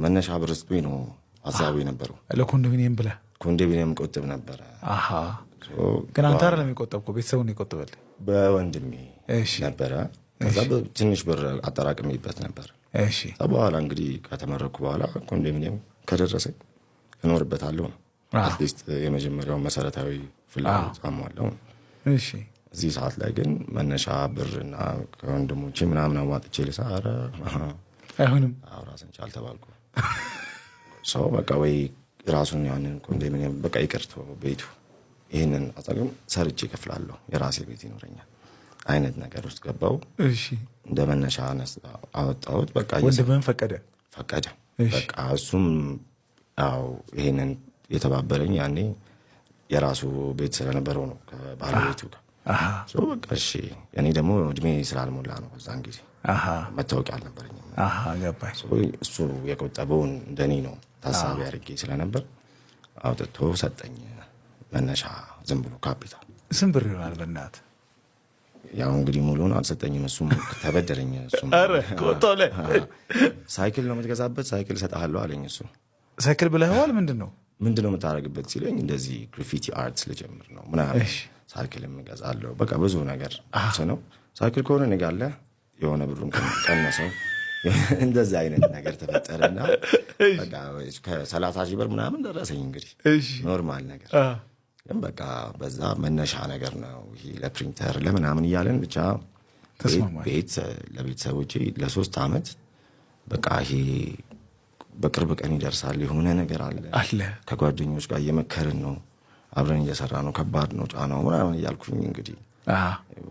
መነሻ ብር ስጡኝ ነው ሐሳቡ የነበረው። ለኮንዶሚኒየም ብለህ ኮንዶሚኒየም ቆጥብ ነበረ። ግን አንተ አይደለም የቆጠብከው፣ ቤተሰቡ ነው የቆጠበልህ? በወንድሜ ነበረ። ከዛ ትንሽ ብር አጠራቅሜበት ነበር። በኋላ እንግዲህ ከተመረኩ በኋላ ኮንዶሚኒየም ከደረሰኝ እኖርበታለሁ ነው። አትሊስት የመጀመሪያውን መሰረታዊ ፍላጎት አሟላው። እዚህ ሰዓት ላይ ግን መነሻ ብርና ከወንድሞቼ ምናምን አዋጥቼ ልሳረ አይሆንም ራስን ቻል ተባልኩ። ሰው በቃ ወይ ራሱን ያንን ኮንዶሚኒየም በቃ ይቅርቶ ቤቱ ይህንን አጠቅም ሰርቼ እከፍላለሁ የራሴ ቤት ይኖረኛል አይነት ነገር ውስጥ ገባው። እንደ መነሻ አወጣሁት። በቃ ወንድምህም ፈቀደ? በቃ እሱም ያው ይህንን የተባበረኝ ያኔ የራሱ ቤት ስለነበረው ነው ከባለቤቱ ጋር። በቃ እሺ እኔ ደግሞ እድሜ ስላልሞላ ነው በዛን ጊዜ መታወቂያ አልነበረኝም። እሱ የቆጠበውን እንደኔ ነው ታሳቢ አድርጌ ስለነበር አውጥቶ ሰጠኝ መነሻ ዝም ብሎ ካፒታል። ስንት ብር ይሆናል በእናትህ? ያው እንግዲህ ሙሉን አልሰጠኝም። እሱም ተበደረኝ። እሱም ሳይክል ነው የምትገዛበት ሳይክል እሰጥሃለሁ አለኝ። እሱ ሳይክል ብለኸዋል? ምንድን ነው የምታደርግበት ሲለኝ እንደዚህ ግራፊቲ አርት ልጀምር ነው ምናምን ሳይክል እገዛለሁ በቃ ብዙ ነገር ነው። ሳይክል ከሆነ ንጋለ የሆነ ብሩን ቀነሰው እንደዚህ አይነት ነገር ተፈጠረና በቃ ከ30 ሺህ ብር ምናምን ደረሰኝ። እንግዲህ ኖርማል ነገር ግን በቃ በዛ መነሻ ነገር ነው ይሄ ለፕሪንተር ለምናምን እያለን ብቻ ቤት ለቤተሰቦቼ ለ3 ዓመት በቃ ይሄ በቅርብ ቀን ይደርሳል የሆነ ነገር አለ ከጓደኞች ጋር እየመከርን ነው አብረን እየሰራ ነው ከባድ ነው ጫናው ምናምን እያልኩኝ እንግዲህ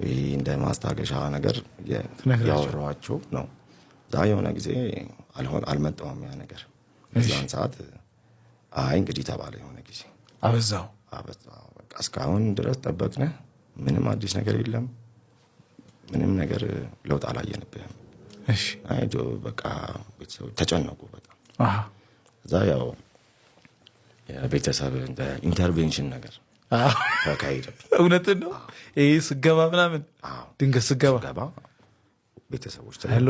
ይሄ እንደ ማስታገሻ ነገር ያወራኋቸው ነው። ዛ የሆነ ጊዜ አልመጣውም ያ ነገር። በዛን ሰዓት አይ እንግዲህ ተባለ የሆነ ጊዜ አበዛው በቃ እስካሁን ድረስ ጠበቅነ ምንም አዲስ ነገር የለም። ምንም ነገር ለውጥ አላየንብህም። አይ በቃ ቤተሰቦች ተጨነቁ በጣም። እዛ ያው የቤተሰብ እንደ ኢንተርቬንሽን ነገር ተካሄደብኝ። እውነትን ነው ይሄ ስገባ ምናምን ድንገት ስገባ ቤተሰቦች ሄሎ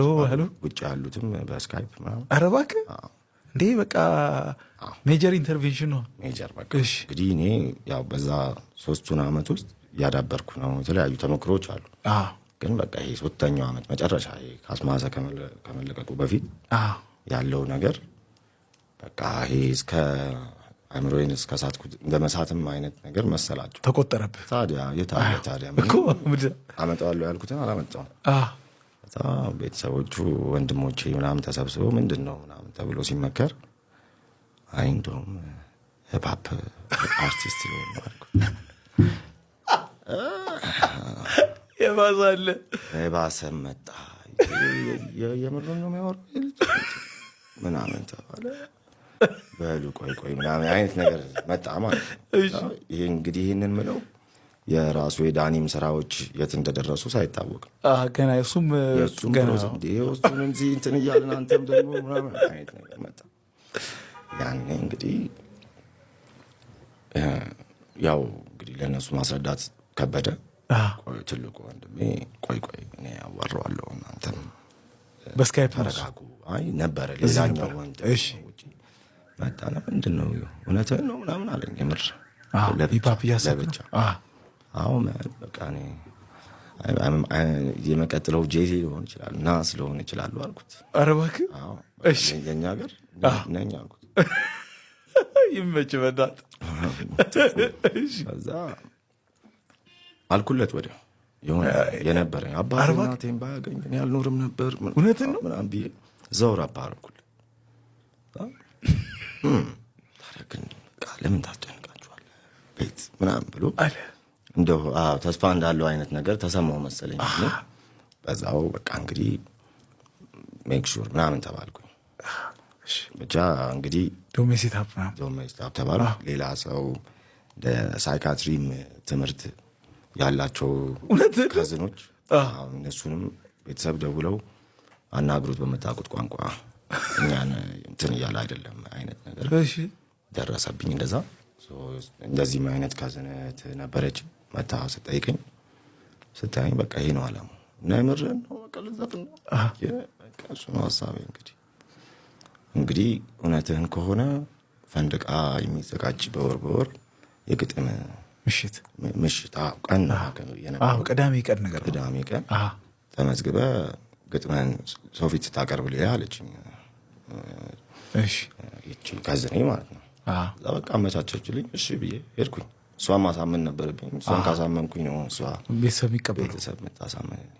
ውጭ ያሉትም በስካይፕ ምናምን ኧረ እባክህ እንዴ በቃ ሜጀር ኢንተርቬንሽን ነው። ሜጀር በቃ እንግዲህ እኔ ያው በዛ 3 ዓመት ውስጥ ያዳበርኩ ነው የተለያዩ ተሞክሮች አሉ። ግን በቃ ይሄ 3ኛው ዓመት መጨረሻ ካስማሰ ከመለቀቁ በፊት ያለው ነገር በቃ ይሄ እስከ አእምሮዬን እስከ ሳትኩት እንደመሳትም አይነት ነገር መሰላቸው። ተቆጠረብህ? ታዲያ አመጣዋለሁ ያልኩትን አላመጣውም። ቤተሰቦቹ ወንድሞቼ ምናምን ተሰብስበው ምንድን ነው ምናምን ተብሎ ሲመከር አይ እንደውም ሂፕሆፕ አርቲስት ሊሆን ነው አልኩት። የባሰ መጣ። የምሩን ነው የሚያወራው ምናምን ተባለ። በሉ ቆይ ምናምን አይነት ነገር መጣ ማለት ነው። ይሄ እንግዲህ ይህንን ምለው የራሱ የዳኒም ስራዎች የት እንደደረሱ ሳይታወቅ ገና እሱም እንትን እያልን አንተም ደግሞ ምናምን አይነት ነገር መጣ። ያኔ እንግዲህ ያው እንግዲህ ለእነሱ ማስረዳት ከበደ። ትልቁ ወንድሜ ቆይ እኔ አዋራዋለሁ እናንተም በስካይፕ ተረጋጉ አይ ነበረ ሌላኛው ወንድሜ መጣና ምንድን ነው እውነትህን ነው ምናምን አለኝ። የምር ሂፕሆፕ እያሰብክ አሁን በቃ እኔ የመቀጥለው ጄዚ ሊሆን ይችላል እና ስለሆነ ይችላሉ አልኩት። ኧረ እባክህ የእኛ ሀገር ነኝ አልኩት። ይመች በዳት ከዛ አልኩለት ወዲያው የሆነ የነበረኝ አባቴን ባያገኝ እኔ አልኖርም ነበር እውነትን ነው ምናምን ብዬ እዛው ራፓ አልኩለት። ታዲያ ግን ለምን ታስጨንቃችኋለህ ቤት ምናምን ብሎ እንደው ተስፋ እንዳለው አይነት ነገር ተሰማው መሰለኝ። በዛው በቃ እንግዲህ ሜክ ሹር ምናምን ተባልኩኝ። ብቻ እንግዲህ ዶሜስቲክ ተባለ። ሌላ ሰው ለሳይካትሪም ትምህርት ያላቸው ካዝኖች እነሱንም ቤተሰብ ደውለው አናግሩት በመታቁት ቋንቋ እኛን እንትን እያለ አይደለም አይነት ነገር ደረሰብኝ። እንደዚህም አይነት ካዝነት ነበረች። መታ ስጠይቀኝ ስታየኝ በቃ ይሄ ነው አላማው እና የምርህን ነው በቃ ልዘፍን ነው እሱ ነው ሀሳቤ። እንግዲህ እንግዲህ እውነትህን ከሆነ ፈንድቃ የሚዘጋጅ በወር የግጥም ምሽት ቀን ቅዳሜ ቀን ነገር ቅዳሜ ቀን ተመዝግበ ግጥመን ሰው ፊት ስታቀርብልኝ አለችኝ። ይቺ ካዝኔ ማለት ነው። በቃ አመቻቸችልኝ። እሺ ብዬ ሄድኩኝ። እሷን ማሳመን ነበረብኝ። እሷን ካሳመንኩኝ ነው እሷ ቤተሰብ የሚቀበለው ቤተሰብ የምታሳመንልኝ።